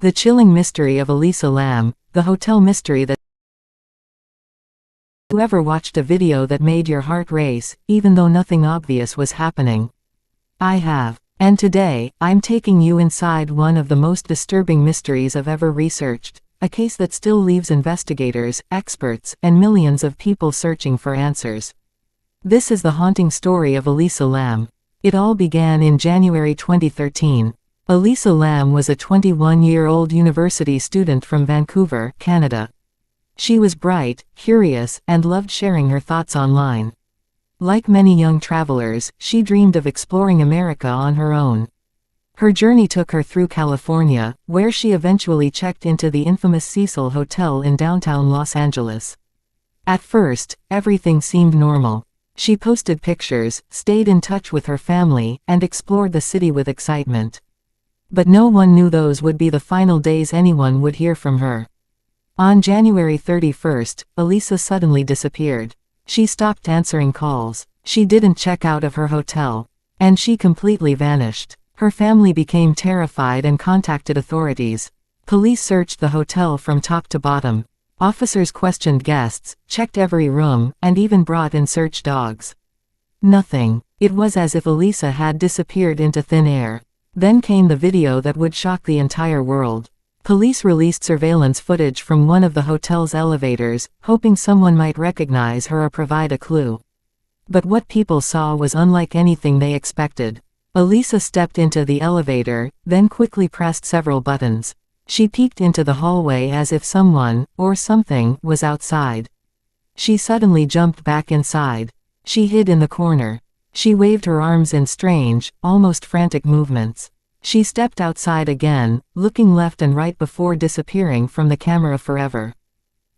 The chilling mystery of Elisa Lam, the hotel mystery that... You ever watched a video that made your heart race, even though nothing obvious was happening? I have. And today, I'm taking you inside one of the most disturbing mysteries I've ever researched, a case that still leaves investigators, experts, and millions of people searching for answers. This is the haunting story of Elisa Lam. It all began in January 2013. Elisa Lam was a 21-year-old university student from Vancouver, Canada. She was bright, curious, and loved sharing her thoughts online. Like many young travelers, she dreamed of exploring America on her own. Her journey took her through California, where she eventually checked into the infamous Cecil Hotel in downtown Los Angeles. At first, everything seemed normal. She posted pictures, stayed in touch with her family, and explored the city with excitement. But no one knew those would be the final days anyone would hear from her. On January 31st, Elisa suddenly disappeared. She stopped answering calls. She didn't check out of her hotel. And she completely vanished. Her family became terrified and contacted authorities. Police searched the hotel from top to bottom. Officers questioned guests, checked every room, and even brought in search dogs. Nothing. It was as if Elisa had disappeared into thin air. Then came the video that would shock the entire world. Police released surveillance footage from one of the hotel's elevators, hoping someone might recognize her or provide a clue. But what people saw was unlike anything they expected. Elisa stepped into the elevator, then quickly pressed several buttons. She peeked into the hallway as if someone, or something, was outside. She suddenly jumped back inside. She hid in the corner. She waved her arms in strange, almost frantic movements. She stepped outside again, looking left and right before disappearing from the camera forever.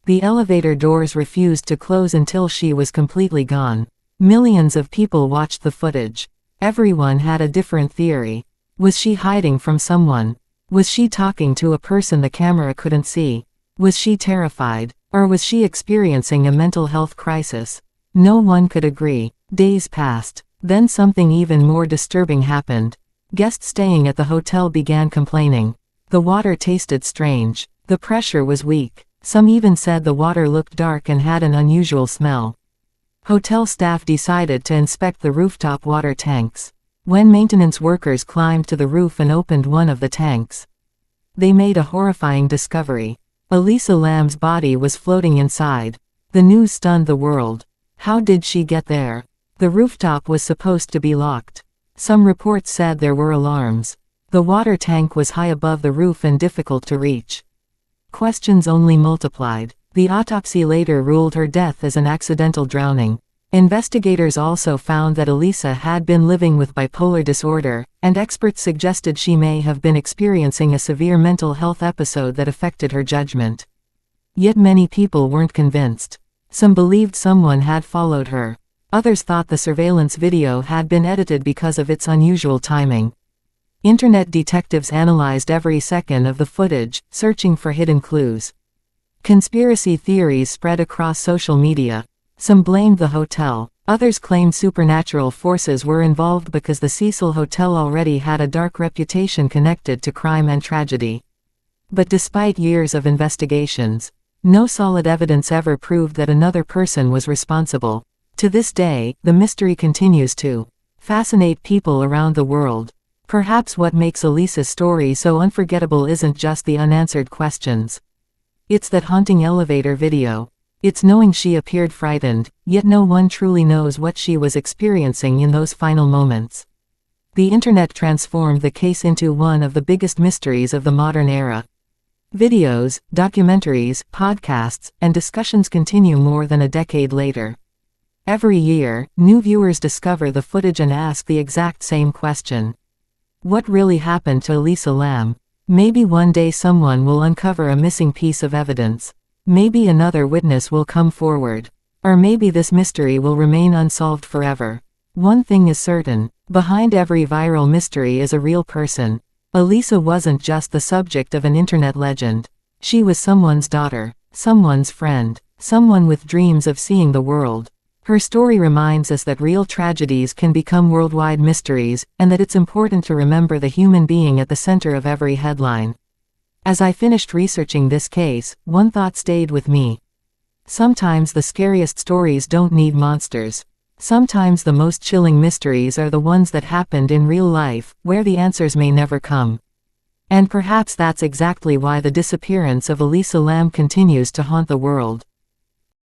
The elevator doors refused to close until she was completely gone. Millions of people watched the footage. Everyone had a different theory. Was she hiding from someone? Was she talking to a person the camera couldn't see? Was she terrified? Or was she experiencing a mental health crisis? No one could agree. Days passed. Then something even more disturbing happened. Guests staying at the hotel began complaining. The water tasted strange. The pressure was weak. Some even said the water looked dark and had an unusual smell. Hotel staff decided to inspect the rooftop water tanks. When maintenance workers climbed to the roof and opened one of the tanks, they made a horrifying discovery. Elisa Lam's body was floating inside. The news stunned the world. How did she get there? The rooftop was supposed to be locked. Some reports said there were alarms. The water tank was high above the roof and difficult to reach. Questions only multiplied. The autopsy later ruled her death as an accidental drowning. Investigators also found that Elisa had been living with bipolar disorder, and experts suggested she may have been experiencing a severe mental health episode that affected her judgment. Yet many people weren't convinced. Some believed someone had followed her. Others thought the surveillance video had been edited because of its unusual timing. Internet detectives analyzed every second of the footage, searching for hidden clues. Conspiracy theories spread across social media. Some blamed the hotel. Others claimed supernatural forces were involved because the Cecil Hotel already had a dark reputation connected to crime and tragedy. But despite years of investigations, no solid evidence ever proved that another person was responsible. To this day, the mystery continues to fascinate people around the world. Perhaps what makes Elisa's story so unforgettable isn't just the unanswered questions. It's that haunting elevator video. It's knowing she appeared frightened, yet no one truly knows what she was experiencing in those final moments. The internet transformed the case into one of the biggest mysteries of the modern era. Videos, documentaries, podcasts, and discussions continue more than a decade later. Every year, new viewers discover the footage and ask the exact same question. What really happened to Elisa Lam? Maybe one day someone will uncover a missing piece of evidence. Maybe another witness will come forward. Or maybe this mystery will remain unsolved forever. One thing is certain. Behind every viral mystery is a real person. Elisa wasn't just the subject of an internet legend. She was someone's daughter, someone's friend, someone with dreams of seeing the world. Her story reminds us that real tragedies can become worldwide mysteries, and that it's important to remember the human being at the center of every headline. As I finished researching this case, one thought stayed with me. Sometimes the scariest stories don't need monsters. Sometimes the most chilling mysteries are the ones that happened in real life, where the answers may never come. And perhaps that's exactly why the disappearance of Elisa Lam continues to haunt the world.